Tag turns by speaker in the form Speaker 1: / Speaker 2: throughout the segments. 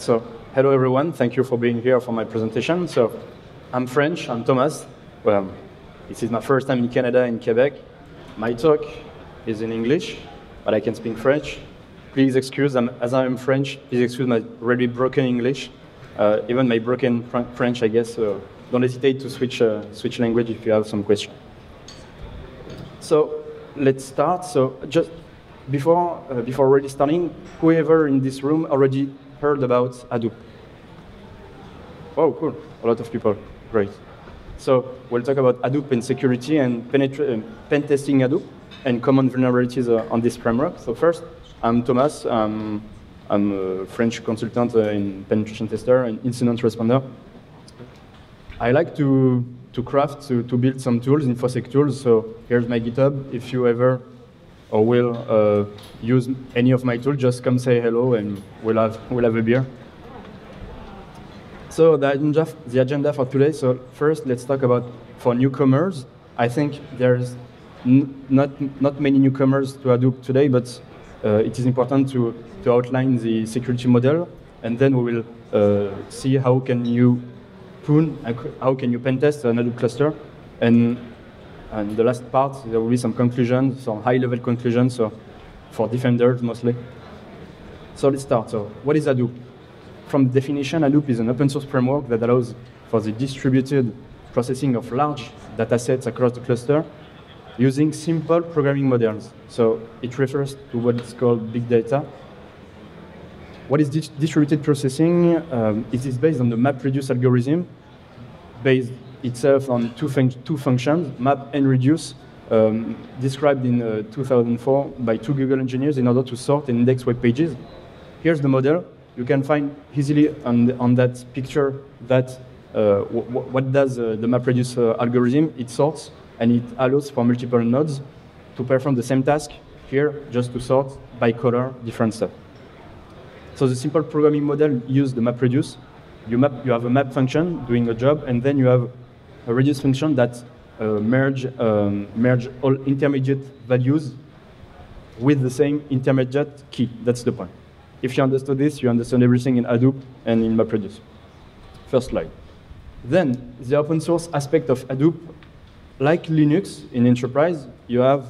Speaker 1: So, hello everyone. Thank you for being here for my presentation. So, I'm French. I'm Thomas. Well, this is my first time in Canada, in Quebec. My talk is in English, but I can speak French. Please excuse, as I'm French, please excuse my really broken English, even my broken French, I guess. So don't hesitate to switch language if you have some question. So let's start. So just before already starting, whoever in this room already heard about Hadoop? Oh, cool. A lot of people. Great. So we'll talk about Hadoop and security and pen testing Hadoop and common vulnerabilities on this framework. So first, I'm Thomas. I'm a French consultant in penetration tester and incident responder. I like to build some tools, InfoSec tools. So here's my GitHub. If you ever or will use any of my tools, just come say hello and we'll have a beer. So the agenda for today. So first, let's talk about for newcomers. I think there's not many newcomers to Hadoop today, but it is important to outline the security model, and then we will see how can you pen test an Hadoop cluster, and the last part there will be some conclusions, some high-level conclusions, so for defenders mostly. So let's start. So what is Hadoop? From definition, Hadoop is an open source framework that allows for the distributed processing of large data sets across the cluster using simple programming models. So it refers to what is called big data. What is distributed processing? It is based on the MapReduce algorithm, based itself on two functions, map and reduce, described in 2004 by two Google engineers in order to sort and index web pages. Here's the model. You can find easily on that picture that what does the MapReduce algorithm? It sorts and it allows for multiple nodes to perform the same task. Here, just to sort by color different stuff. So the simple programming model uses the MapReduce. You have a map function doing a job, and then you have a reduce function that merge all intermediate values with the same intermediate key. That's the point. If you understood this, you understand everything in Hadoop and in MapReduce. First slide. Then, the open source aspect of Hadoop, like Linux in enterprise, you have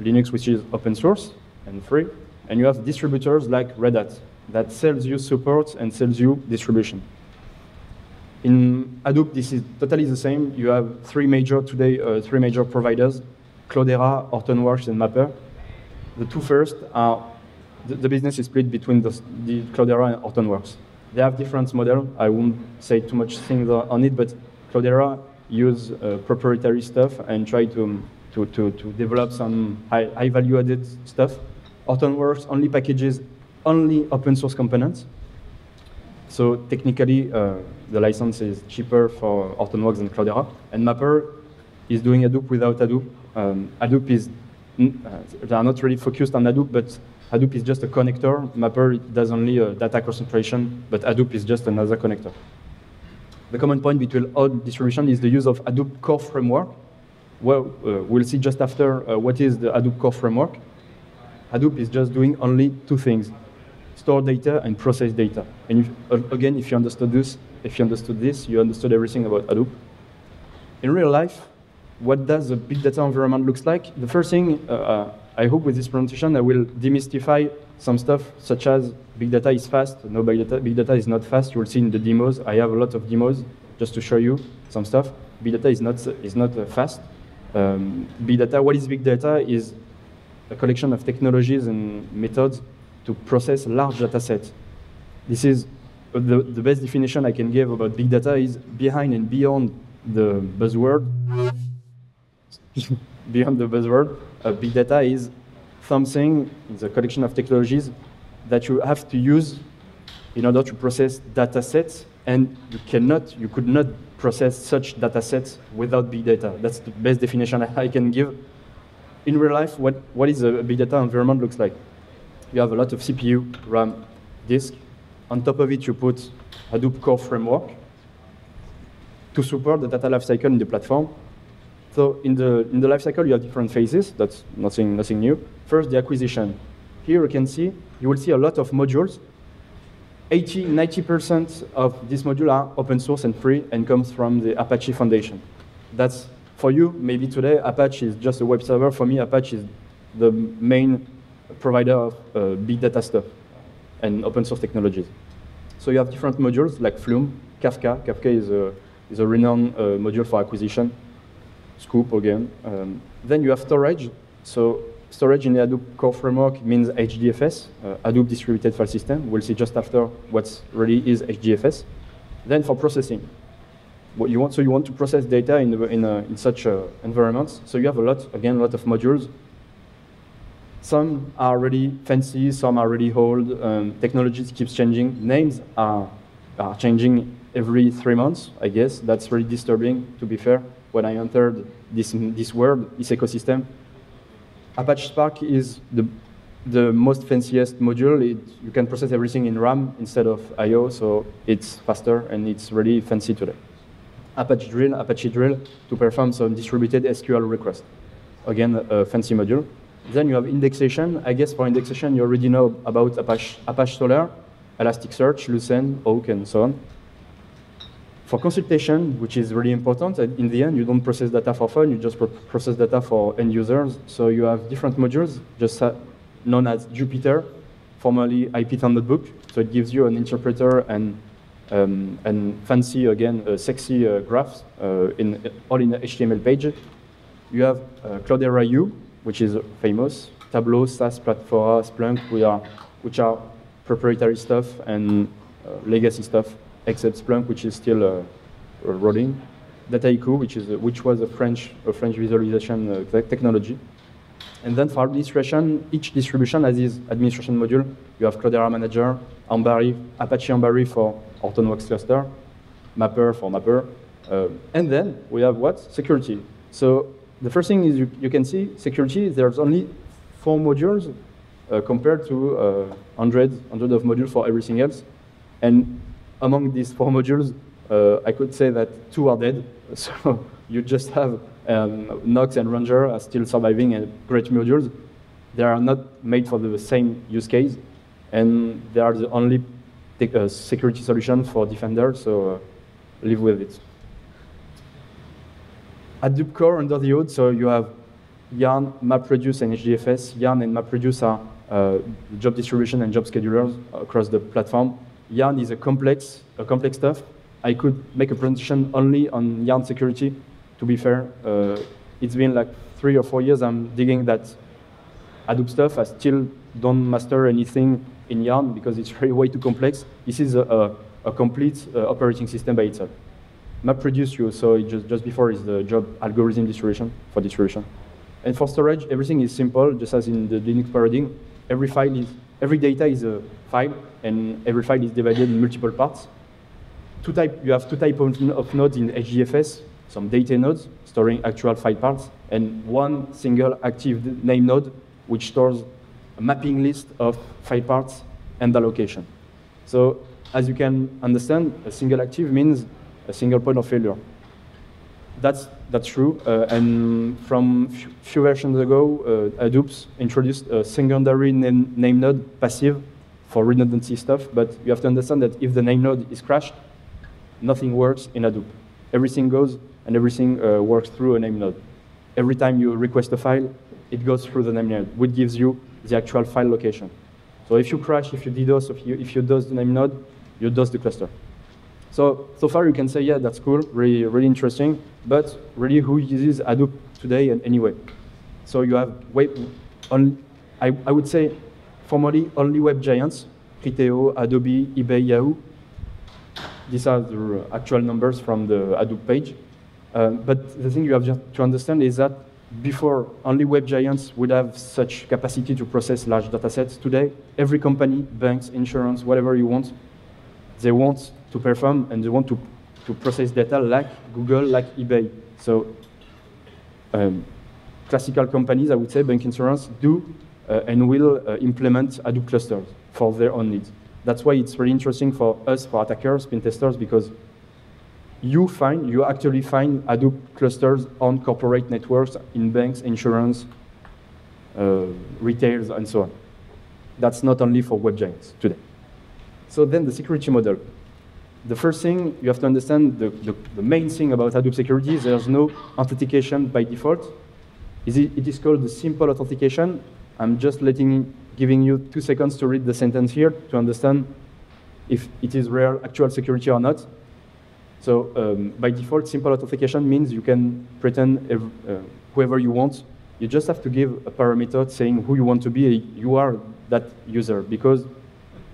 Speaker 1: Linux, which is open source and free, and you have distributors like Red Hat that sells you support and sells you distribution. In Hadoop, this is totally the same. You have three major providers, Cloudera, Hortonworks, and Mapper. The two first are the business is split between the Cloudera and Hortonworks. They have different models. I won't say too much things on it, but Cloudera use proprietary stuff and try to develop some high value added stuff. Hortonworks only packages only open source components. So technically, the license is cheaper for Hortonworks than Cloudera. And Mapper is doing Hadoop without Hadoop. Hadoop is, they are not really focused on Hadoop, but Hadoop is just a connector. Mapper does only data concentration, but Hadoop is just another connector. The common point between all distributions is the use of Hadoop core framework. Well, we'll see just after what is the Hadoop core framework. Hadoop is just doing only two things: store data and process data. And if you understood this, you understood everything about Hadoop. In real life, what does a big data environment looks like? The first thing, I hope with this presentation, I will demystify some stuff such as big data is fast. No, big data is not fast. You will see in the demos. I have a lot of demos just to show you some stuff. Big data is not fast. Big data. What is big data? Is a collection of technologies and methods to process large data sets. This is the best definition I can give about big data is behind and beyond the buzzword. Beyond the buzzword, big data is something, it's a collection of technologies that you have to use in order to process data sets, and you could not process such data sets without big data. That's the best definition I can give. In real life, what is a big data environment looks like? You have a lot of CPU, RAM, disk. On top of it, you put Hadoop core framework to support the data lifecycle in the platform. So in the lifecycle, you have different phases. That's nothing new. First, the acquisition. Here you will see a lot of modules 90% of this module are open source and free and comes from the Apache Foundation. That's, for you, maybe today, Apache is just a web server. For me, Apache is the main provider of big data stuff and open source technologies. So you have different modules like Flume, Kafka. Kafka is a renowned module for acquisition. Scoop again. Then you have storage. So storage in the Hadoop core framework means HDFS, Hadoop Distributed File System. We'll see just after what really is HDFS. Then for processing, what you want, so you want to process data in such environments. So you have a lot of modules. Some are really fancy, some are really old. Technologies keeps changing. Names are changing every 3 months, I guess. That's really disturbing, to be fair. When I entered this world, this ecosystem, Apache Spark is the most fanciest module. You can process everything in RAM instead of I/O, so it's faster and it's really fancy today. Apache Drill to perform some distributed SQL requests. Again, a fancy module. Then you have indexation. I guess for indexation, you already know about Apache Solr, Elasticsearch, Lucene, Oak, and so on. For consultation, which is really important, in the end, you don't process data for fun, you just process data for end users. So you have different modules, just known as Jupyter, formerly IPython Notebook. So it gives you an interpreter and fancy, again, sexy graphs all in the HTML page. You have Cloudera U, which is famous, Tableau, SAS, Platform, Splunk, which are proprietary stuff and legacy stuff, except Splunk, which is still rolling. Dataiku, which was a French visualization technology. And then for administration, each distribution has its administration module. You have Cloudera Manager, Apache Ambari for Hortonworks cluster, Mapper for Mapper. And then we have what? Security. So the first thing is you can see security, there's only 4 modules compared to hundreds of modules for everything else. And among these 4 modules, I could say that 2 are dead. So you just have Nox and Ranger are still surviving and great modules. They are not made for the same use case. And they are the only security solution for Defender, so live with it. Hadoop core under the hood, so you have Yarn, MapReduce, and HDFS. Yarn and MapReduce are job distribution and job schedulers across the platform. Yarn is a complex stuff. I could make a presentation only on Yarn security. To be fair, it's been like 3 or 4 years I'm digging that Hadoop stuff. I still don't master anything in Yarn because it's really way too complex. This is a complete operating system by itself. MapReduce, so just before is the job algorithm distribution for distribution. And for storage, everything is simple, just as in the Linux paradigm. Every data is a file, and every file is divided in multiple parts. You have 2 types of nodes in HDFS, some data nodes storing actual file parts, and 1 single active name node, which stores a mapping list of file parts and allocation. So as you can understand, a single active means a single point of failure. That's true, and from few versions ago, Hadoop introduced a secondary name node passive for redundancy stuff, but you have to understand that if the name node is crashed, nothing works in Hadoop. Everything goes and everything works through a name node. Every time you request a file, it goes through the name node, which gives you the actual file location. So if you crash, if you DDoS, if you DOS the name node, you DOS the cluster. So far you can say, yeah, that's cool, really interesting, but really who uses Hadoop today and anyway? So you have I would say formerly only web giants, Criteo, Adobe, eBay, Yahoo. These are the actual numbers from the Hadoop page. But the thing you have to understand is that before, only web giants would have such capacity to process large data sets. Today, every company, banks, insurance, whatever you want, they want to perform and they want to process data like Google, like eBay. So classical companies, I would say, bank insurance, do and will implement Hadoop clusters for their own needs. That's why it's really interesting for us, for attackers, pen testers, because you actually find Hadoop clusters on corporate networks in banks, insurance, retailers, and so on. That's not only for web giants today. So then the security model. The first thing you have to understand, the main thing about Hadoop security is there's no authentication by default. It is called the simple authentication. I'm just giving you 2 seconds to read the sentence here to understand if it is real actual security or not. So by default, simple authentication means you can pretend whoever you want. You just have to give a parameter saying who you want to be. You are that user, because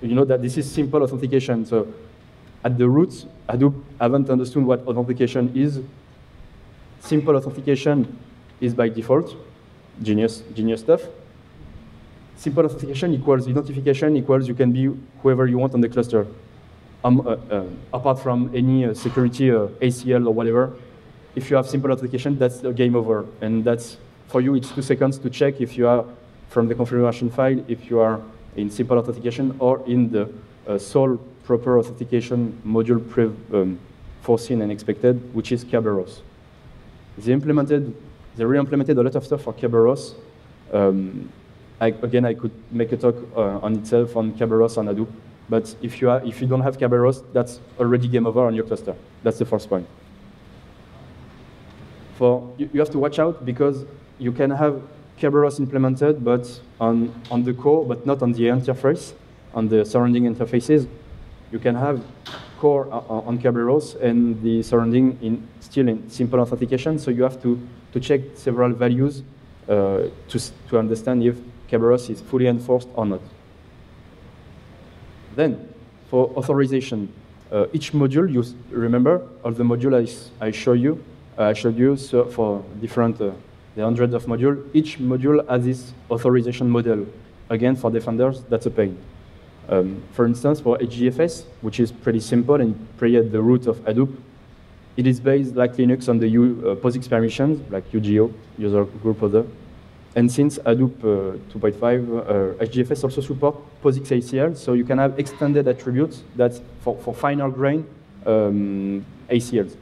Speaker 1: you know that this is simple authentication. So at the roots, Hadoop haven't understood what authentication is. Simple authentication is by default. Genius stuff. Simple authentication equals identification equals you can be whoever you want on the cluster. Apart from any security ACL or whatever, if you have simple authentication, that's a game over. And that's, for you, it's 2 seconds to check if you are from the configuration file, if you are in simple authentication or in the sole proper authentication module foreseen and expected, which is Kerberos. They re-implemented a lot of stuff for Kerberos. Again, I could make a talk on itself on Kerberos on Hadoop. But if you don't have Kerberos, that's already game over on your cluster. That's the first point. You have to watch out because you can have Kerberos implemented, but on the core, but not on the interface, on the surrounding interfaces. You can have core on Kerberos and the surrounding still in simple authentication. So you have to check several values to understand if Kerberos is fully enforced or not. Then, for authorization, each module, you remember all the modules I showed you so for different, the hundreds of modules. Each module has this authorization model. Again, for defenders, that's a pain. For instance, for HDFS, which is pretty simple and pretty at the root of Hadoop, it is based like Linux on the POSIX permissions, like UGO, user group other. And since Hadoop 2.5, HDFS also supports POSIX ACL, so you can have extended attributes that's for finer grain ACLs.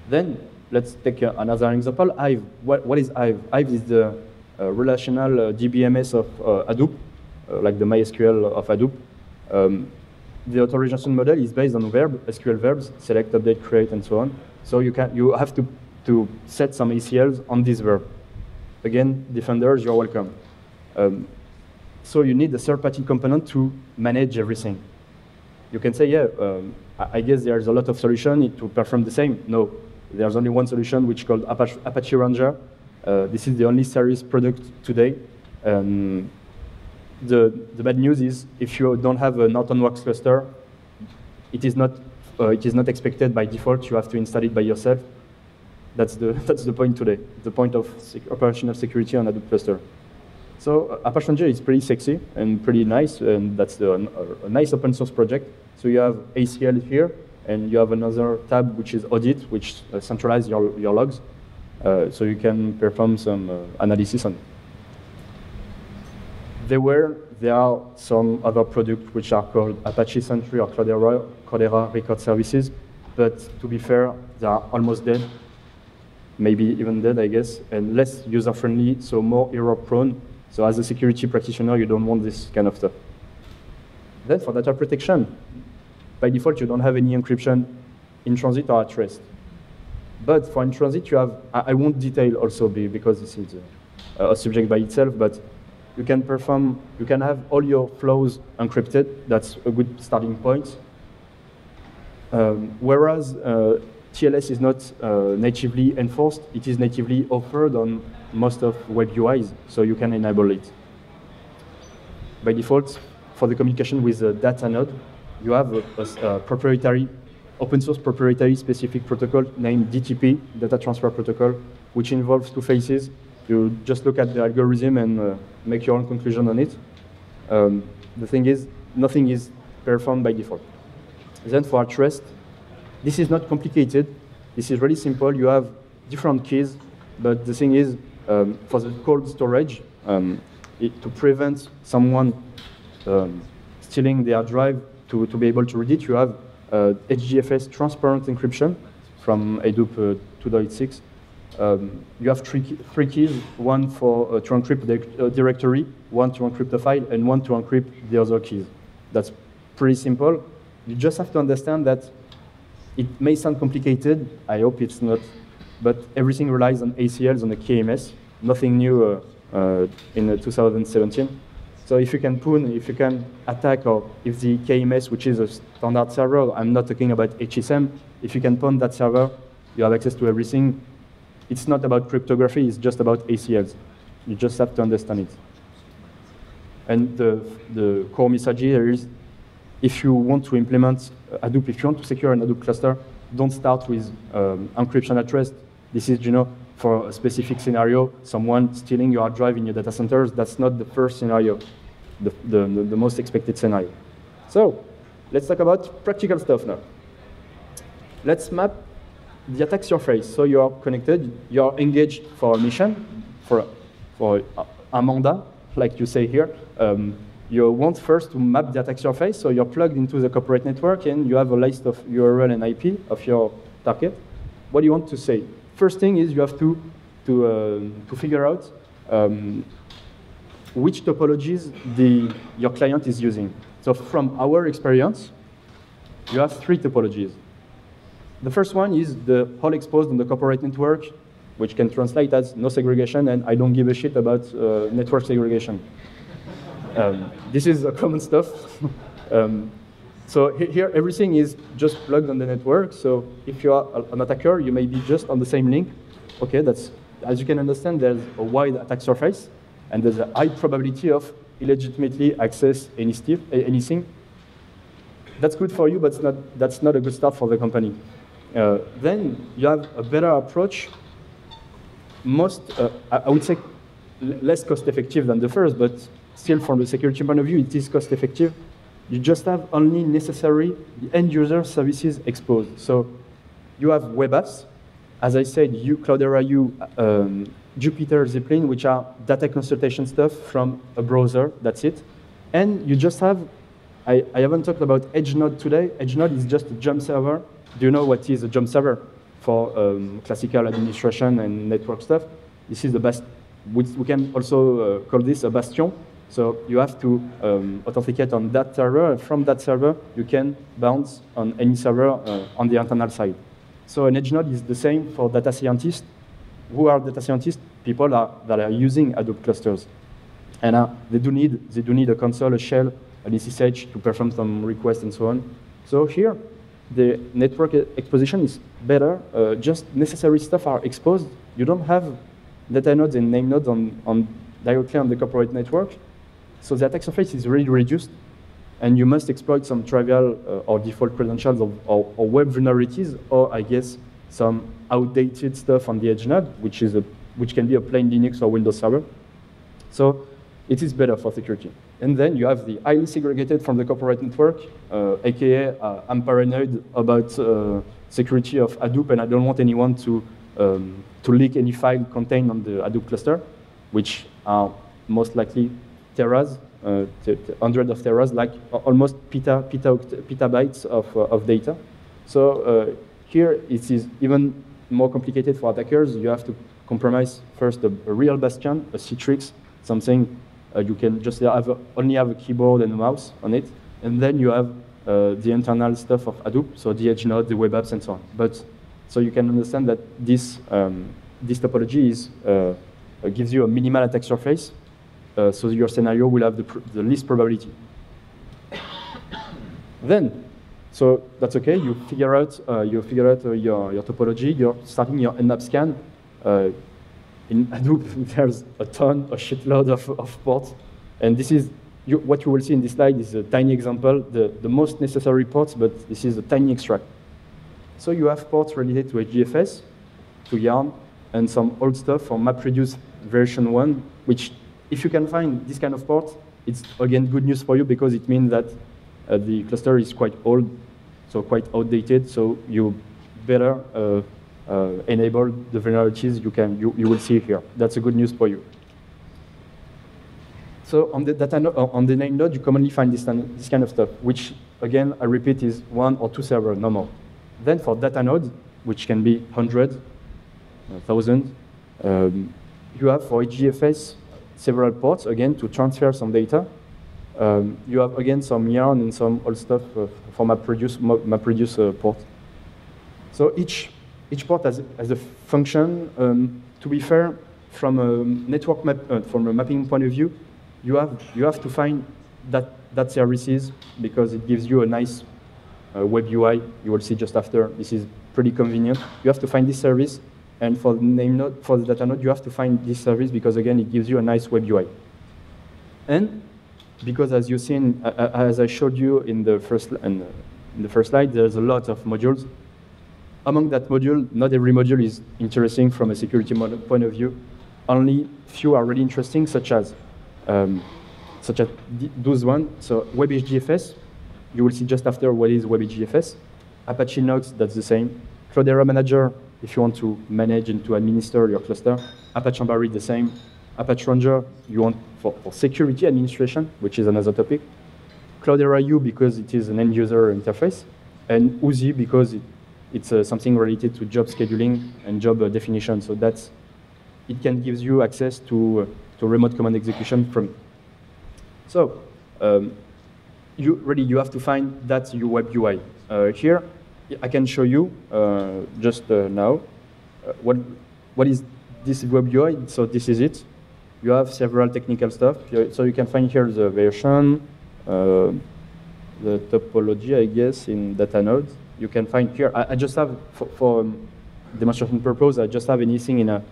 Speaker 1: Then let's take another example, Hive. What is Hive? Hive is the relational DBMS of Hadoop, like the MySQL of Hadoop. The authorization model is based on SQL verbs, select, update, create, and so on. So you have to set some ACLs on this verb. Again, defenders, you're welcome. So you need a third-party component to manage everything. You can say, yeah, I guess there's a lot of solutions to perform the same. No, there's only one solution, which is called Apache Ranger. This is the only serious product today. The bad news is if you don't have an out-on-works cluster, it is not expected by default. You have to install it by yourself. That's the point today, the point of operational security on Hadoop cluster. So Apache Ranger is pretty sexy and pretty nice, and that's a nice open source project. So you have ACL here, and you have another tab which is audit, which centralizes your logs, so you can perform some analysis on it. There are some other products which are called Apache Sentry or Cloudera Record Services, but to be fair, they are almost dead. Maybe even dead, I guess, and less user-friendly, so more error-prone. So as a security practitioner, you don't want this kind of stuff. Then for data protection, by default, you don't have any encryption in transit or at rest. But for in transit, you have, I won't detail also because this is a subject by itself, but you can have all your flows encrypted. That's a good starting point. Whereas TLS is not natively enforced, it is natively offered on most of web UIs, so you can enable it. By default, for the communication with the data node, you have a proprietary, open source proprietary specific protocol named DTP, Data Transfer Protocol, which involves 2 phases. You just look at the algorithm and make your own conclusion on it. The thing is, nothing is performed by default. Then for at rest, this is not complicated. This is really simple. You have different keys, but the thing is, for the cold storage, to prevent someone stealing their drive to be able to read it, you have HDFS transparent encryption from Hadoop 2.6. You have three keys, one for to encrypt the directory, one to encrypt the file, and one to encrypt the other keys. That's pretty simple. You just have to understand that it may sound complicated. I hope it's not. But everything relies on ACLs, on the KMS. Nothing new in 2017. So if you can poon, if you can attack, or if the KMS, which is a standard server, I'm not talking about HSM, if you can pawn that server, you have access to everything. It's not about cryptography, it's just about ACLs. You just have to understand it. And the core message here is, if you want to implement Hadoop, if you want to secure an Hadoop cluster, don't start with encryption at rest. This is, for a specific scenario, someone stealing your hard drive in your data centers. That's not the first scenario, the most expected scenario. So let's talk about practical stuff now. Let's map the attack surface. So you're connected, you're engaged for a mission, for a manda, like you say here. You want first to map the attack surface, so you're plugged into the corporate network and you have a list of URL and IP of your target. What do you want to say? First thing is you have to figure out which topologies your client is using. So from our experience, you have 3 topologies. The first one is the whole exposed on the corporate network, which can translate as no segregation, and I don't give a shit about network segregation. This is a common stuff. So here, everything is just plugged on the network. So if you are an attacker, you may be just on the same link. Okay, that's, as you can understand, there's a wide attack surface, and there's a high probability of illegitimately access anything. That's good for you, but that's not a good start for the company. Then you have a better approach. I would say less cost-effective than the first, but still from the security point of view, it is cost-effective. You just have only necessary end-user services exposed. So you have web apps. As I said, Cloudera, Jupyter, Zeppelin, which are data consultation stuff from a browser. That's it. And you just have, I haven't talked about EdgeNode today. EdgeNode is just a jump server. Do you know what is a jump server? For classical administration and network stuff, this is the best. We can also call this a bastion. So you have to authenticate on that server, and from that server, you can bounce on any server on the internal side. So an EdgeNode is the same for data scientists. Who are data scientists? People that are using Hadoop clusters. And they do need a console, a shell, an SSH to perform some requests and so on. So here, the network exposition is better. Just necessary stuff are exposed. You don't have data nodes and name nodes directly on the corporate network. So the attack surface is really reduced. And you must exploit some trivial or default credentials or web vulnerabilities, or I guess some outdated stuff on the EdgeNode, which can be a plain Linux or Windows server. So it is better for security. And then you have the highly segregated from the corporate network, aka I'm paranoid about security of Hadoop, and I don't want anyone to leak any file contained on the Hadoop cluster, which are most likely teras, hundreds of teras, like almost petabytes of data. So here it is even more complicated for attackers. You have to compromise first a real bastion, a Citrix, something you can just only have a keyboard and a mouse on it, and then you have the internal stuff of Hadoop, so the EdgeNode, the web apps, and so on. But so you can understand that this topology gives you a minimal attack surface, so your scenario will have the least probability. Then, so that's okay. You figure out your topology. You're starting your nmap scan. In Hadoop, there's a shitload of ports. And this is, what you will see in this slide is a tiny example, the most necessary ports, but this is a tiny extract. So you have ports related to HDFS, to Yarn, and some old stuff from MapReduce version 1, which if you can find this kind of port, it's again good news for you because it means that the cluster is quite old, so quite outdated, so you better enable the vulnerabilities you will see here. That's a good news for you. So on the name node, you commonly find this kind of stuff, which again, I repeat, is 1 or 2 servers, no more. Then for data node, which can be 100, 1,000, you have for HDFS several ports, again, to transfer some data. You have, again, some yarn and some old stuff for MapReduce port. So each port has a function. To be fair, from a network from a mapping point of view, you have to find that services because it gives you a nice web UI. You will see just after. This is pretty convenient. You have to find this service, and for the name node, for the data node, you have to find this service because again, it gives you a nice web UI. And because as you've seen, as I showed you in the first slide, there's a lot of modules. Among that module, not every module is interesting from a security point of view. Only few are really interesting, such as those one. So WebHDFS, you will see just after what is WebHDFS. Apache Nox, that's the same. Cloudera Manager, if you want to manage and to administer your cluster. Apache Ranger, the same. Apache Ranger, you want for security administration, which is another topic. Cloudera U, because it is an end-user interface. And Uzi, because it's something related to job scheduling and job definition. So it can give you access to remote command execution from it. So you have to find that your web UI. Here, I can show you just now what is this web UI. So this is it. You have several technical stuff. So you can find here the version, the topology, I guess, in data nodes. You can find here. I just have, for demonstration purpose, I just have anything in a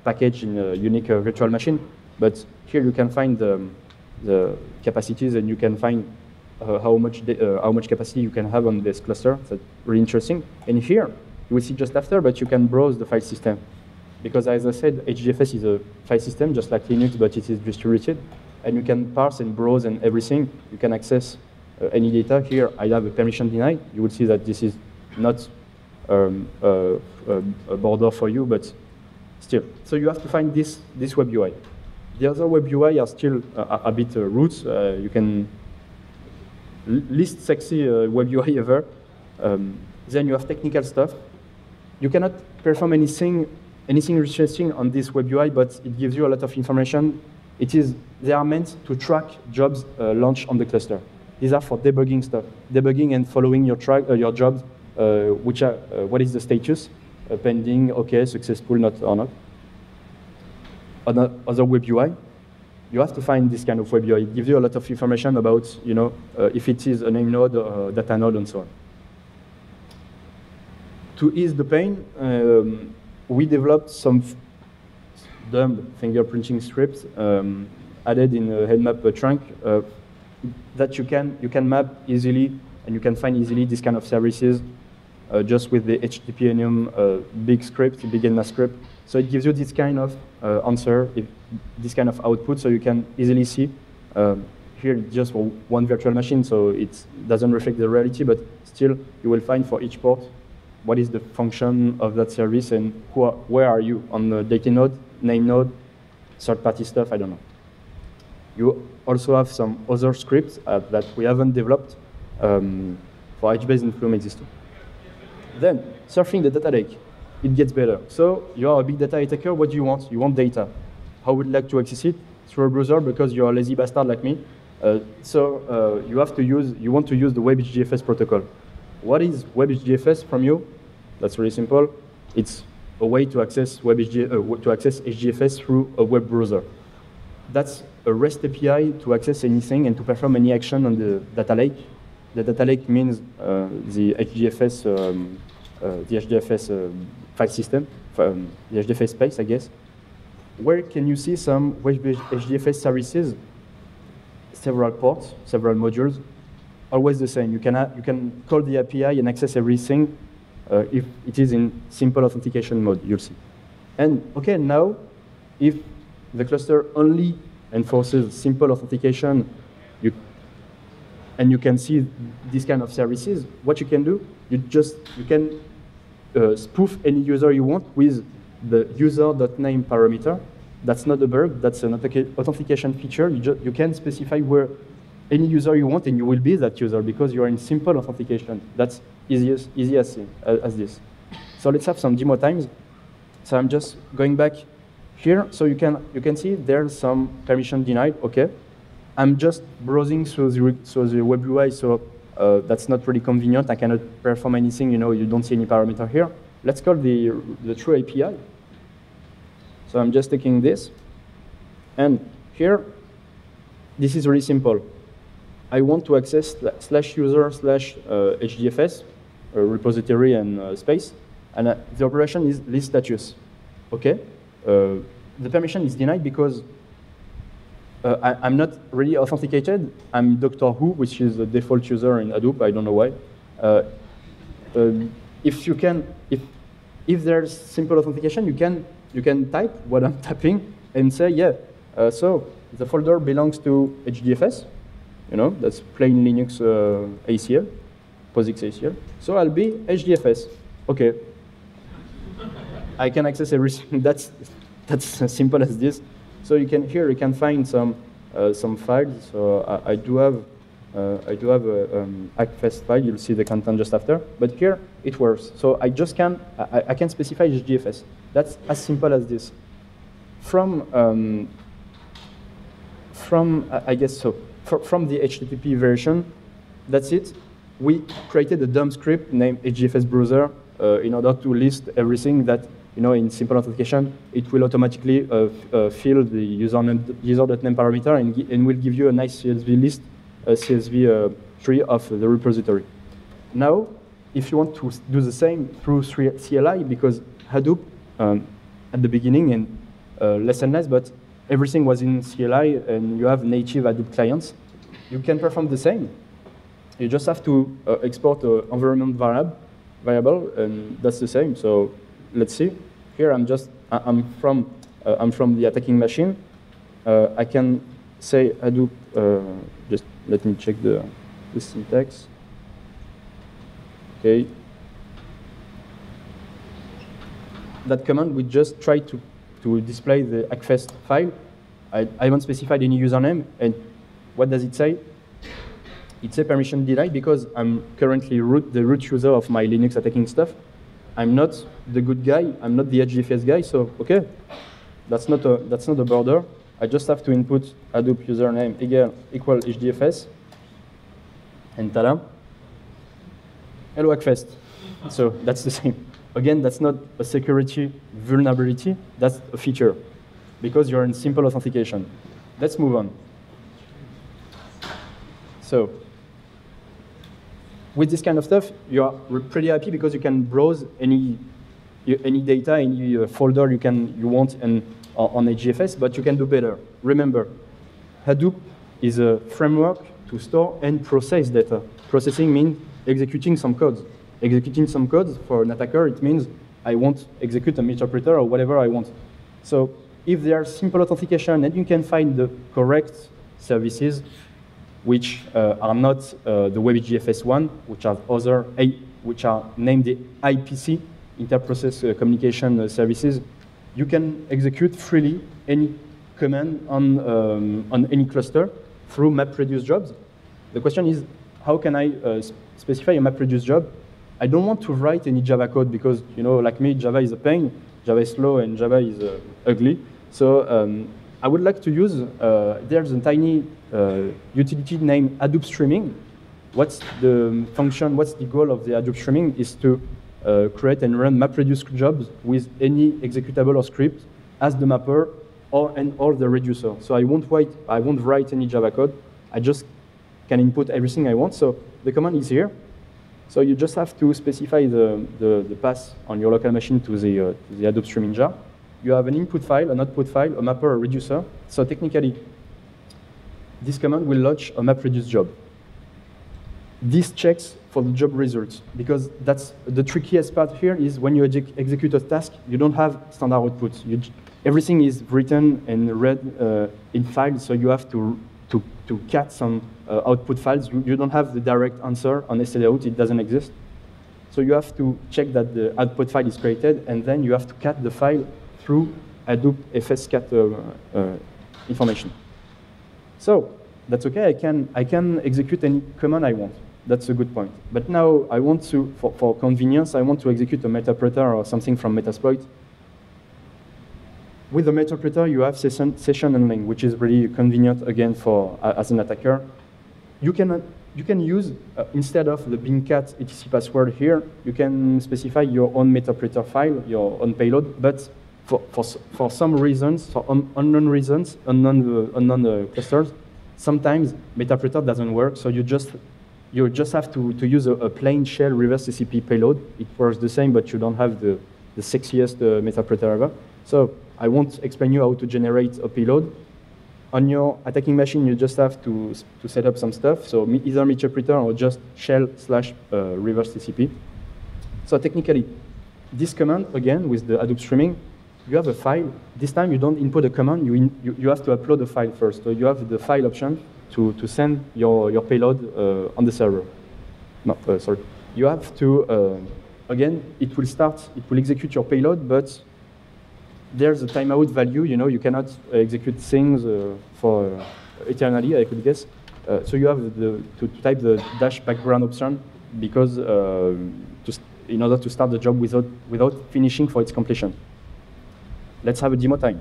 Speaker 1: package in a unique virtual machine. But here you can find the capacities, and you can find how much capacity you can have on this cluster. That's really interesting. And here, you will see just after, but you can browse the file system. Because as I said, HDFS is a file system, just like Linux, but it is distributed. And you can parse and browse and everything. You can access any data. Here, I have a permission denied. You will see that this is not a border for you, but still. So you have to find this web UI. The other web UI are still a bit roots. You can least sexy web UI ever. Then you have technical stuff. You cannot perform anything interesting on this web UI, but it gives you a lot of information. They are meant to track jobs launched on the cluster. These are for debugging stuff, debugging and following your jobs, which are what is the status, pending, okay, successful, not or not. Other web UI, you have to find this kind of web UI. It gives you a lot of information about, if it is a name node or a data node and so on. To ease the pain, we developed some dumb fingerprinting scripts added in a headmap trunk that you can map easily, and you can find easily this kind of services just with the HTTP enum big enum script. So it gives you this kind of answer, this kind of output, so you can easily see. Here it's just for one virtual machine, so it doesn't reflect the reality, but still you will find for each port what is the function of that service and where are you on the data node, name node, third-party stuff, I don't know. You also have some other scripts that we haven't developed for HBase and Flume existing. Then, surfing the data lake, it gets better. So you are a big data attacker, what do you want? You want data. How would you like to access it? Through a browser, because you're a lazy bastard like me. You want to use the WebHDFS protocol. What is WebHDFS from you? That's really simple. It's a way to access HDFS through a web browser. That's a REST API to access anything and to perform any action on the data lake. The data lake means the HDFS file system, the HDFS space, I guess. Where can you see some HDFS services? Several ports, several modules, always the same. You can call the API and access everything if it is in simple authentication mode, you'll see. And okay, now, if the cluster only enforces simple authentication, and you can see these kind of services, what you can do, you can spoof any user you want with the user.name parameter. That's not a bug, that's an authentication feature. You can specify where any user you want, and you will be that user because you are in simple authentication. That's easy as this. So let's have some demo times. So I'm just going back here. So you can see there's some permission denied, okay. I'm just browsing through the web UI, so that's not really convenient. I cannot perform anything. You don't see any parameter here. Let's call the true API. So I'm just taking this, and here, this is really simple. I want to access /user/HDFS repository and space, and the operation is list status. Okay, the permission is denied because I'm not really authenticated. I'm Dr. Who, which is the default user in Hadoop. I don't know why. If there's simple authentication, you can type what I'm typing and say, yeah. So the folder belongs to HDFS. That's plain Linux ACL, POSIX ACL. So I'll be HDFS. Okay. I can access everything. That's as simple as this. So here you can find some files. So I do have a Hackfest file. You'll see the content just after. But here it works. So I can specify HDFS. That's as simple as this. From I guess so. From the HTTP version, that's it. We created a dump script named HDFS browser in order to list everything that, in simple authentication, it will automatically fill the user.name parameter and will give you a nice CSV list, CSV tree of the repository. Now, if you want to do the same through CLI, because Hadoop at the beginning and less and less, but everything was in CLI, and you have native Hadoop clients, you can perform the same. You just have to export an environment variable, and that's the same. So let's see. Here I'm from the attacking machine. I can say Hadoop. Just let me check the syntax. Okay. That command we just try to display the Hackfest file. I haven't specified any username, and what does it say? It says permission denied because I'm currently the root user of my Linux attacking stuff. I'm not the good guy. I'm not the HDFS guy. So okay, that's not a border. I just have to input Hadoop username equal HDFS, and ta-da! Hello Hackfest. So that's the same. Again, that's not a security vulnerability. That's a feature because you're in simple authentication. Let's move on. So with this kind of stuff, you are pretty happy because you can browse any data, any folder you want on HDFS, but you can do better. Remember, Hadoop is a framework to store and process data. Processing means executing some codes. Executing some codes for an attacker, it means I want to execute a interpreter or whatever I want. So if there are simple authentication and you can find the correct services, which are not the WebGFS one, which are which are named the IPC, Inter-Process Communication Services, you can execute freely any command on any cluster through MapReduce jobs. The question is, how can I specify a MapReduce job? I don't want to write any Java code because, like me, Java is a pain, Java is slow, and Java is ugly. So I would like to use, there's a tiny utility named Hadoop streaming. What's the function, what's the goal of the Hadoop streaming is to create and run MapReduce jobs with any executable or script as the mapper or the reducer. So I won't write any Java code. I just can input everything I want. So the command is here. So you just have to specify the path on your local machine to the Hadoop streaming jar. You have an input file, an output file, a mapper, a reducer. So technically, this command will launch a MapReduce job. This checks for the job results, because that's the trickiest part here is when you execute a task, you don't have standard output. Everything is written and read in files, so you have to cat some output files. You don't have the direct answer on stdout, it doesn't exist. So you have to check that the output file is created, and then you have to cat the file through Hadoop fscat information. So that's okay, I can execute any command I want. That's a good point. But now I want to, for convenience, I want to execute a Metapreter or something from Metasploit. With the Metasploit, you have session handling, which is really convenient, again, for as an attacker. You can use, instead of the beancat etc password here, you can specify your own Metasploit file, your own payload, but for some reasons, for unknown reasons, unknown clusters, sometimes Metasploit doesn't work, so you just have to use a plain shell reverse TCP payload. It works the same, but you don't have the sexiest Metasploit ever. So I won't explain you how to generate a payload. On your attacking machine, you just have to set up some stuff. So either Metasploit or just shell / reverse TCP. So technically, this command, again, with the Hadoop streaming, you have a file. This time, you don't input a command. You have to upload a file first. So you have the file option to send your payload on the server. No, sorry. You have to, again, it will execute your payload, but there's a timeout value. You cannot execute things for eternally, I could guess. So you have to type the - background option because in order to start the job without finishing for its completion. Let's have a demo time.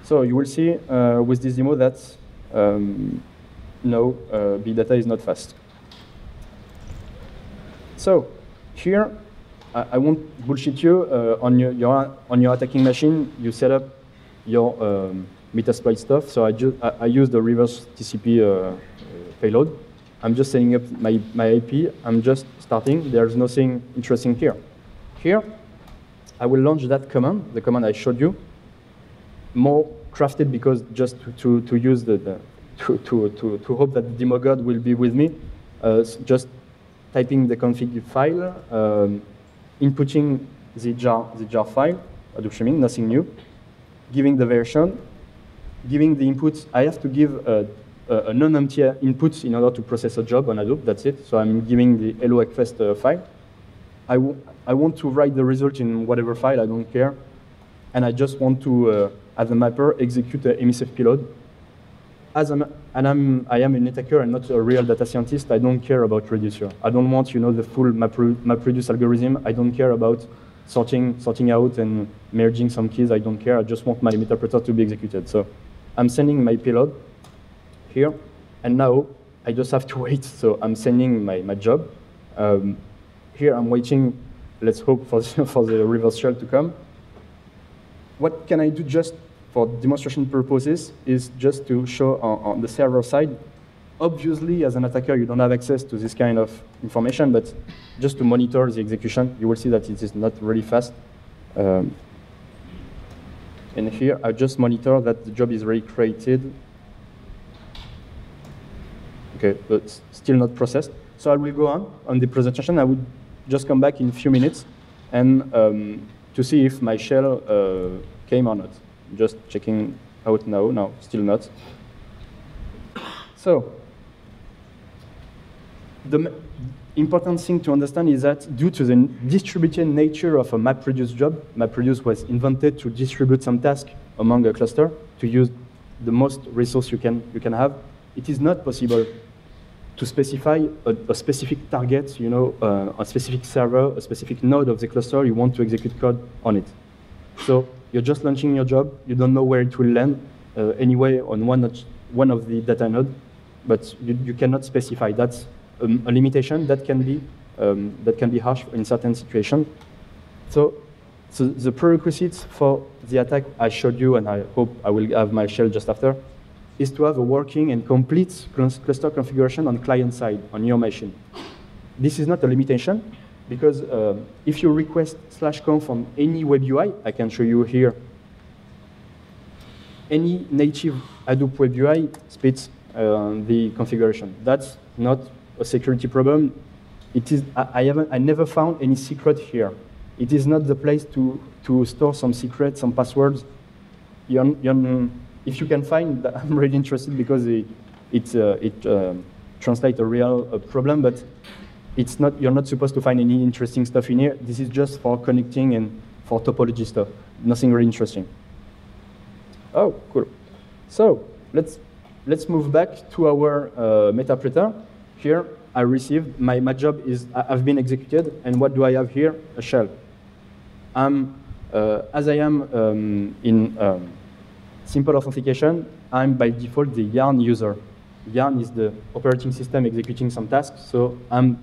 Speaker 1: So you will see with this demo that no, big data is not fast. So here, I won't bullshit you. On your attacking machine, you set up your Metasploit stuff. So I use the reverse TCP payload. I'm just setting up my IP. I'm just starting. There's nothing interesting here. Here, I will launch that command, the command I showed you, more crafted because just to use to hope that the demo god will be with me. Just typing the config file. Inputting the jar file, Hadoop streaming, nothing new. Giving the version, giving the inputs. I have to give a non-empty input in order to process a job on Hadoop. That's it. So I'm giving the hello Hackfest file. I want to write the result in whatever file. I don't care, and I just want to, as a mapper, execute a MSF payload. I am an attacker and not a real data scientist. I don't care about reducer. I don't want, the full MapReduce algorithm. I don't care about sorting out and merging some keys. I don't care. I just want my Metasploit to be executed. So I'm sending my payload here, and now I just have to wait. So I'm sending my job. Here I'm waiting. Let's hope for the reverse shell to come. What can I do just for demonstration purposes is just to show on the server side. Obviously, as an attacker, you don't have access to this kind of information, but just to monitor the execution, you will see that it is not really fast. And here, I just monitor that the job is already created. Okay, but still not processed. So I will go on the presentation. I will just come back in a few minutes and to see if my shell came or not. Just checking out now. No, still not. So the important thing to understand is that due to the distributed nature of a MapReduce job, MapReduce was invented to distribute some task among a cluster to use the most resource you can have. It is not possible to specify a specific target, a specific server, a specific node of the cluster you want to execute code on it. So you're just launching your job. You don't know where it will land anyway on one of the data nodes, but you cannot specify. That's a limitation that can be harsh in certain situations. So the prerequisites for the attack I showed you, and I hope I will have my shell just after, is to have a working and complete cluster configuration on client side on your machine. This is not a limitation, because if you request /conf from any web UI, I can show you here, any native Hadoop web UI splits the configuration. That's not a security problem. It is. I never found any secret here. It is not the place to store some secrets, some passwords. If you can find, I'm really interested because it translates a real problem, but it's not. You're not supposed to find any interesting stuff in here. This is just for connecting and for topology stuff. Nothing really interesting. Oh, cool. So let's move back to our Metasploit. Here, I received my job is I've been executed, and what do I have here? A shell. I'm As I am in simple authentication, I'm by default the Yarn user. Yarn is the operating system executing some tasks, so I'm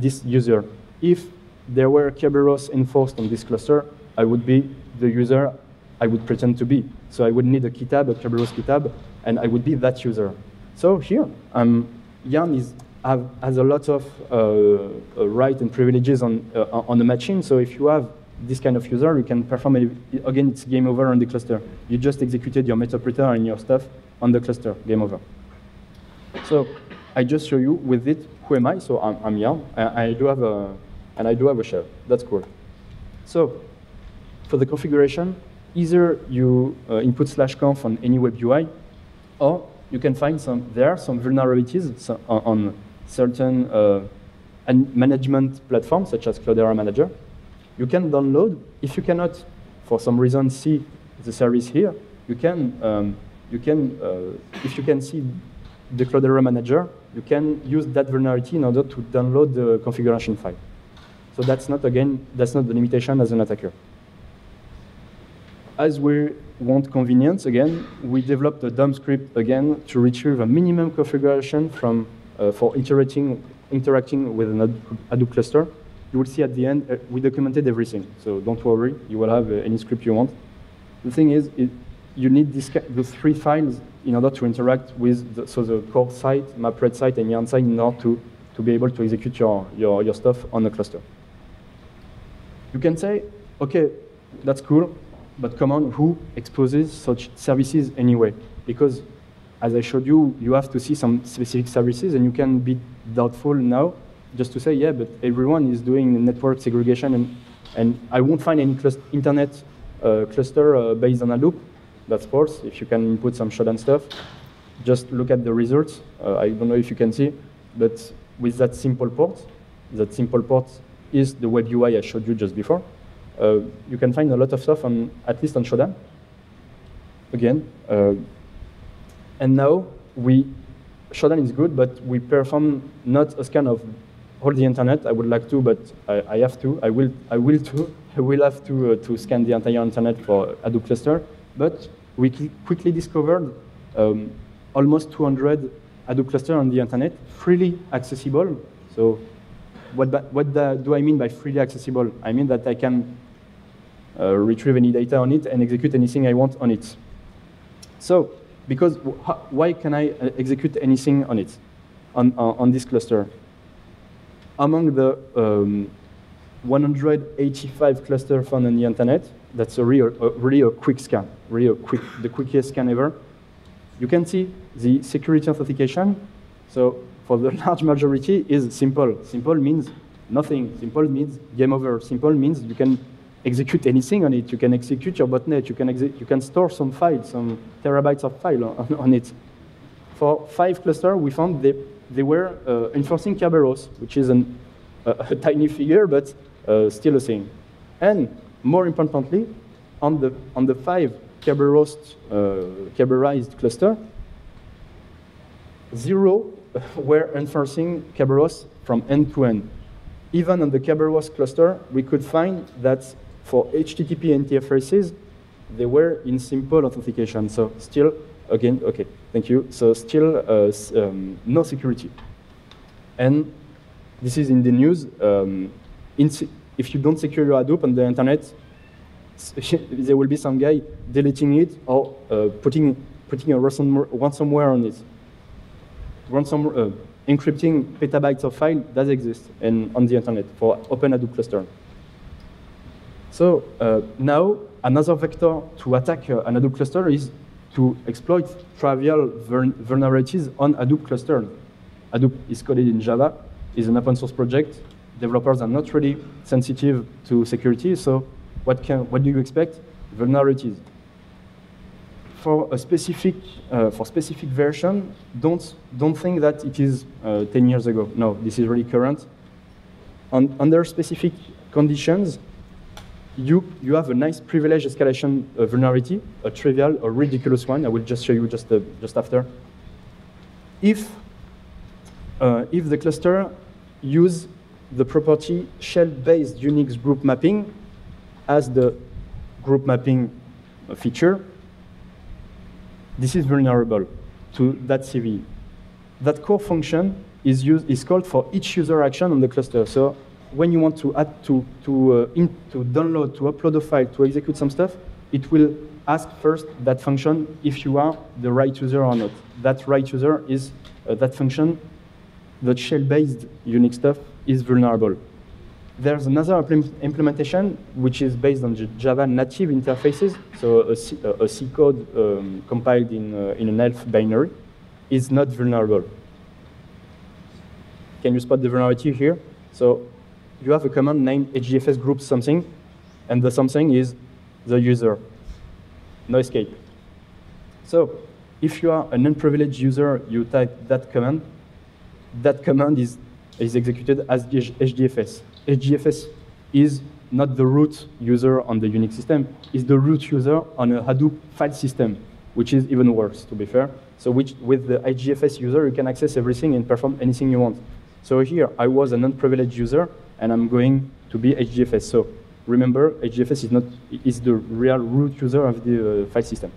Speaker 1: this user. If there were Kerberos enforced on this cluster, I would be the user I would pretend to be. So I would need a kitab, a Kerberos kitab, and I would be that user. So here, Yarn has a lot of rights and privileges on the machine. So if you have this kind of user, you can perform, again, it's game over on the cluster. You just executed your metapreter and your stuff on the cluster, game over. So I just show you with it, who am I? So I'm Yarn, and I do have a shell. That's cool. So for the configuration, either you input /conf on any web UI, or you can find some vulnerabilities on certain management platforms, such as Cloudera Manager. You can download. If you cannot, for some reason, see the service here, you can, if you can see the Cloudera Manager, you can use that vulnerability in order to download the configuration file. So that's not, again, that's not the limitation as an attacker. As we want convenience, again, we developed a dump script, again, to retrieve a minimum configuration from, for interacting with an Hadoop cluster. You will see at the end, we documented everything. So don't worry, you will have any script you want. The thing is, you need those 3 files in order to interact with the core site, MapReduce site, and Yarn site in order to be able to execute your stuff on the cluster. You can say, OK, that's cool, but come on, who exposes such services anyway? Because as I showed you, you have to see some specific services, and you can be doubtful now just to say, yeah, but everyone is doing network segregation, and I won't find any internet cluster based on Hadoop. That's false. If you can input some shotgun stuff, just look at the results. I don't know if you can see, but with that simple port is the web UI I showed you just before. You can find a lot of stuff, at least on Shodan. Again, and now Shodan is good, but we perform not a scan of all the internet. I would like to, but I have to. I will have to scan the entire internet for Hadoop cluster. But we quickly discovered almost 200 Hadoop clusters on the internet, freely accessible. So what do I mean by freely accessible? I mean that I can retrieve any data on it and execute anything I want on it. So, because why can I execute anything on it, on this cluster? Among the 185 clusters found on the internet, that's really a quick scan, the quickest scan ever. You can see the security authentication. So for the large majority is simple. Simple means nothing. Simple means game over. Simple means you can execute anything on it. You can execute your botnet. You can store some files, some terabytes of file on it. For 5 clusters, we found they were enforcing Kerberos, which is a tiny figure, but still a thing. And more importantly, on the 5 Kerberized cluster, 0 were enforcing Kerberos from end to end. Even on the Kerberos cluster, we could find that for HTTP and TF-traces, they were in simple authentication. So still, again, OK, thank you. So still no security. And this is in the news. If you don't secure your Hadoop on the internet, there will be some guy deleting it or putting a ransomware on it. Encrypting petabytes of file does exist on the internet for open Hadoop cluster. So now another vector to attack an Hadoop cluster is to exploit trivial vulnerabilities on Hadoop cluster. Hadoop is coded in Java, is an open source project. Developers are not really sensitive to security, so what do you expect? Vulnerabilities. For a specific version, don't think that it is 10 years ago. No, this is really current. Under specific conditions, you have a nice privilege escalation vulnerability, a trivial, a ridiculous one. I will just show you just after. If the cluster use the property shell-based Unix group mapping as the group mapping feature, this is vulnerable to that CVE. That core function is called for each user action on the cluster. So when you want to add to download, to upload a file, to execute some stuff, it will ask first that function if you are the right user or not. That right user is that function. The shell-based Unix stuff is vulnerable. There's another implementation which is based on Java native interfaces. So a C code compiled in an ELF binary is not vulnerable. Can you spot the vulnerability here? So you have a command named HDFS group something, and the something is the user. No escape. So if you are an unprivileged user, you type that command is executed as HDFS. HDFS is not the root user on the Unix system, it's the root user on a Hadoop file system, which is even worse, to be fair. So with the HDFS user, you can access everything and perform anything you want. So here, I was an unprivileged user, and I'm going to be HDFS. So remember, HDFS is the real root user of the file system.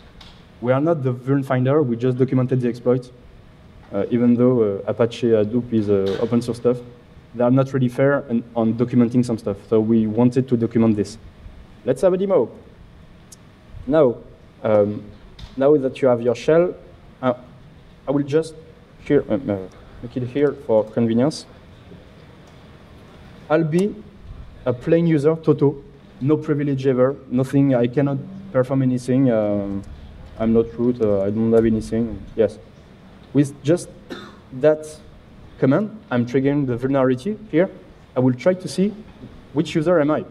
Speaker 1: We are not the vuln finder, we just documented the exploit. Even though Apache Hadoop is open source stuff, they are not really fair on documenting some stuff. So we wanted to document this. Let's have a demo. Now, now that you have your shell, I will just make it here for convenience. I'll be a plain user, Toto, no privilege ever, nothing, I cannot perform anything. I'm not root, I don't have anything, yes. With just that command, I'm triggering the vulnerability here. I will try to see which user am I.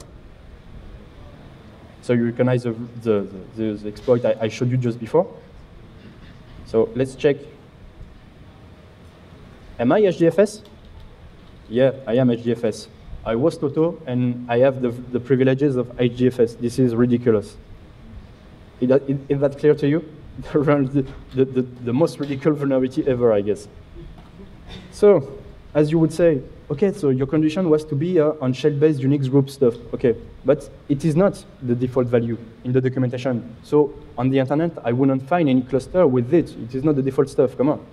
Speaker 1: So you recognize the exploit I showed you just before. So let's check. Am I HDFS? Yeah, I am HDFS. I was Toto, and I have the privileges of HDFS. This is ridiculous. Is that clear to you? The most ridiculous vulnerability ever, I guess. So, as you would say, okay, so your condition was to be on shell-based Unix group stuff. Okay, but it is not the default value in the documentation. So on the internet, I wouldn't find any cluster with it. It is not the default stuff, come on.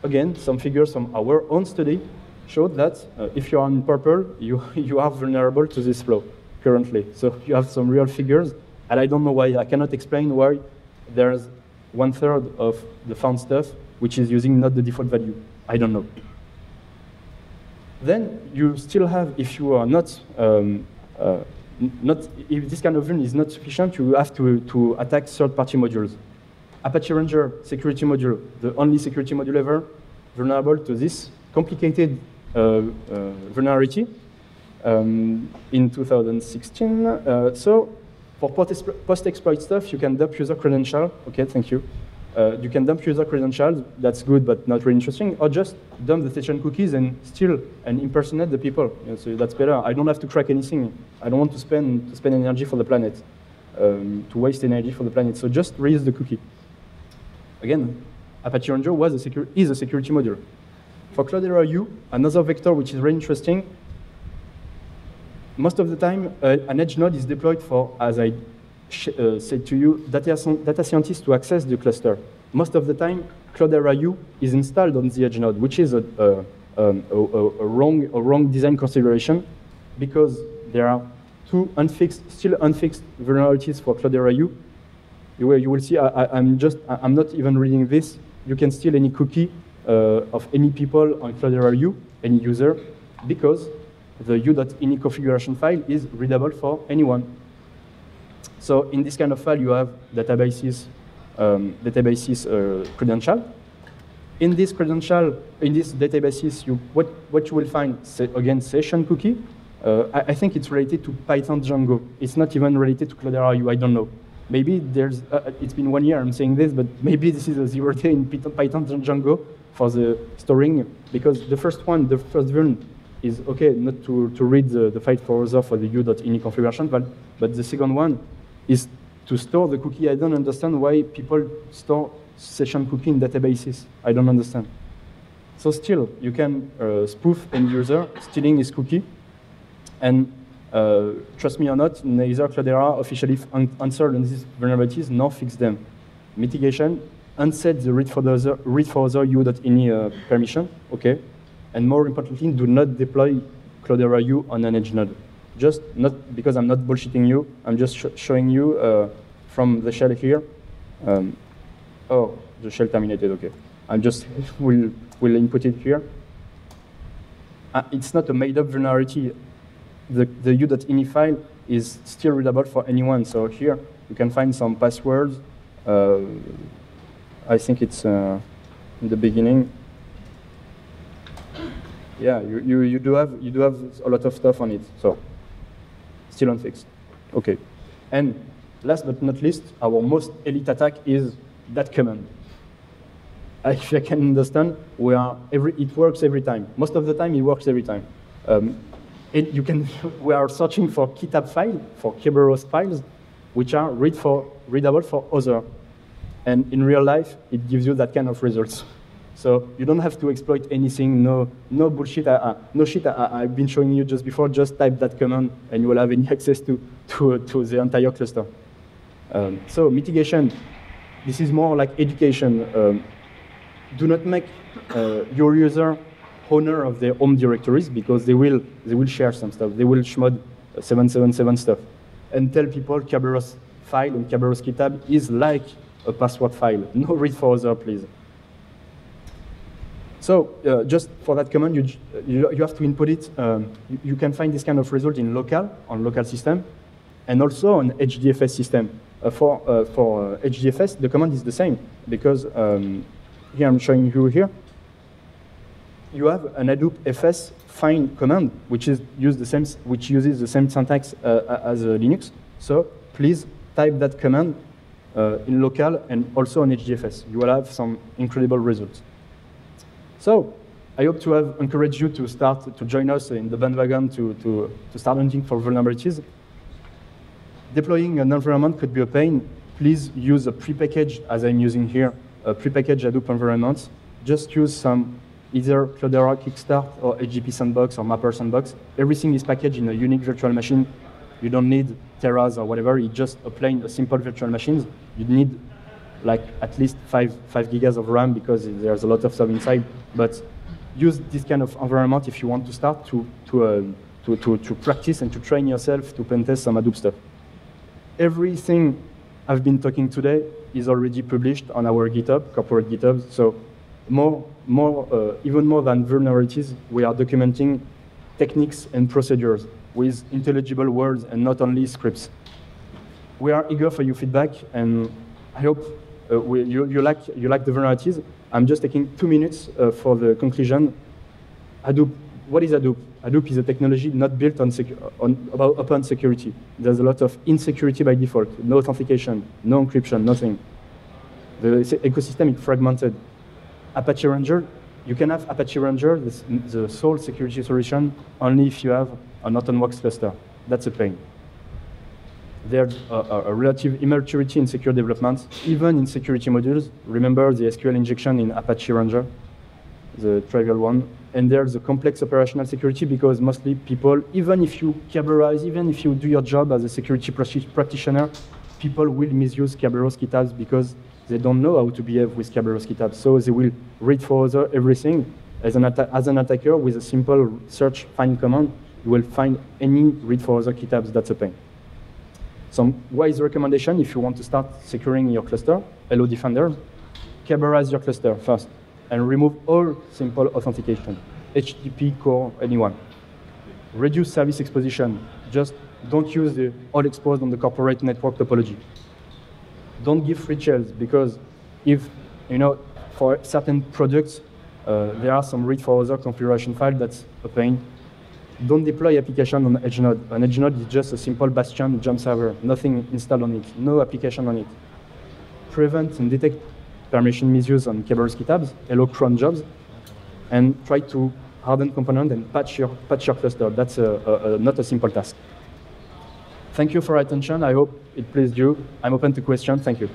Speaker 1: Again, some figures from our own study showed that if you're on purple, you are vulnerable to this flow currently. So you have some real figures, and I don't know why. I cannot explain why there's 1/3 of the found stuff which is using not the default value. I don't know. Then you still have, if you are not if this kind of vuln is not sufficient, you have to attack third-party modules. Apache Ranger security module, the only security module ever vulnerable to this complicated vulnerability in 2016. So for post-exploit stuff, you can dump user credential. Okay, thank you. You can dump user credentials. That's good, but not really interesting. Or just dump the session cookies and steal and impersonate the people. So that's better. I don't have to crack anything. I don't want to spend energy for the planet, to waste energy for the planet. So just reuse the cookie. Again, Apache Ranger is a security module. For Cloudera U, another vector which is very interesting. Most of the time, an edge node is deployed for, as I said to you, data scientists to access the cluster. Most of the time, Cloudera U is installed on the edge node, which is a wrong design consideration, because there are still unfixed vulnerabilities for Cloudera U. You will see, I'm not even reading this. You can steal any cookie of any people on Cloudera U, any user, because the u.ini configuration file is readable for anyone. So in this kind of file, you have databases credential. In this databases, what you will find, again, session cookie. I think it's related to Python Django. It's not even related to Cloudera U, I don't know. Maybe there's, it's been 1 year I'm saying this, but maybe this is a 0-day in Python Django for the storing, because the first vuln is okay, not to read the file forwarder for the u.ini configuration, but the second one is to store the cookie. I don't understand why people store session cookie in databases. I don't understand. So still, you can spoof end user stealing his cookie, and Trust me or not, neither Cloudera officially answered on these vulnerabilities nor fixed them. Mitigation, unset the read for other u.ini permission, okay? And more importantly, do not deploy Cloudera U on an edge node. Just not because I'm not bullshitting you, I'm just showing you from the shell here. Oh, the shell terminated, okay. I'm just, will input it here. It's not a made up vulnerability. The u.ini file is still readable for anyone. So here you can find some passwords. I think it's in the beginning. Yeah, you do have a lot of stuff on it. So still unfixed. Okay. And last but not least, our most elite attack is that command. If I can understand, it works every time. Most of the time, it works every time. We are searching for GitHub file, for Kerberos files, which are readable for other. And in real life, it gives you that kind of results. So you don't have to exploit anything, no bullshit, no shit I've been showing you just before. Just type that command, and you will have any access to the entire cluster. So mitigation, this is more like education. Do not make your user owner of their home directories, because they will share some stuff. They will shmod 777 stuff. And tell people Kerberos file and Kerberos GitHub is like a password file. No read for other, please. So just for that command, you have to input it. You can find this kind of result on local system, and also on HDFS system. For HDFS, the command is the same, because here I'm showing you here. You have an Hadoop fs find command, which uses the same syntax as Linux. So please type that command in local and also on HDFS. You will have some incredible results. So I hope to have encouraged you to join us in the bandwagon to start hunting for vulnerabilities. Deploying an environment could be a pain. Please use a prepackaged, as I'm using here, a prepackaged Hadoop environment. Just use some either Cloudera Kickstart or HGP Sandbox or Mapper Sandbox. Everything is packaged in a unique virtual machine. You don't need teras or whatever. It's just a simple virtual machines. You need like at least 5 gigas of RAM, because there's a lot of stuff inside. But use this kind of environment if you want to start to practice and to train yourself to pen test some Hadoop stuff. Everything I've been talking today is already published on our GitHub, corporate GitHub. So even more than vulnerabilities, we are documenting techniques and procedures with intelligible words and not only scripts. We are eager for your feedback, and I hope you like the vulnerabilities. I'm just taking 2 minutes for the conclusion. Hadoop. What is Hadoop? Hadoop is a technology not built about open security. There's a lot of insecurity by default. No authentication, no encryption, nothing. The ecosystem is fragmented. Apache Ranger, you can have Apache Ranger, the sole security solution, only if you have an Hortonworks cluster. That's a pain. There's a relative immaturity in secure development, even in security modules. Remember the SQL injection in Apache Ranger, the trivial one. And there's a complex operational security, because mostly people, even if you Kerberize, even if you do your job as a security practitioner, people will misuse Kerberos GitHubs because they don't know how to behave with Kerberos GitHub. So they will read for everything. As an attacker, with a simple search find command, you will find any read for other GitHubs. That's a pain. Some wise recommendation if you want to start securing your cluster, Hello Defender, Kerberize your cluster first and remove all simple authentication, HTTP, core, anyone. Reduce service exposition. Just don't use the all exposed on the corporate network topology. Don't give free shells, because if, for certain products, there are some read for other configuration file that's a pain. Don't deploy application on edge node. An edge node is just a simple bastion jump server, nothing installed on it, no application on it. Prevent and detect permission misuse on Kerberos GitHubs, hello cron jobs, and try to harden component and patch your cluster. That's not a simple task. Thank you for your attention. I hope it pleased you. I'm open to questions. Thank you.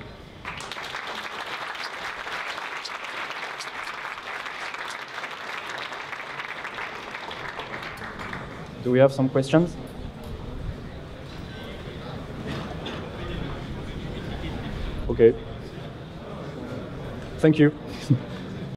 Speaker 1: Do we have some questions? Okay. Thank you.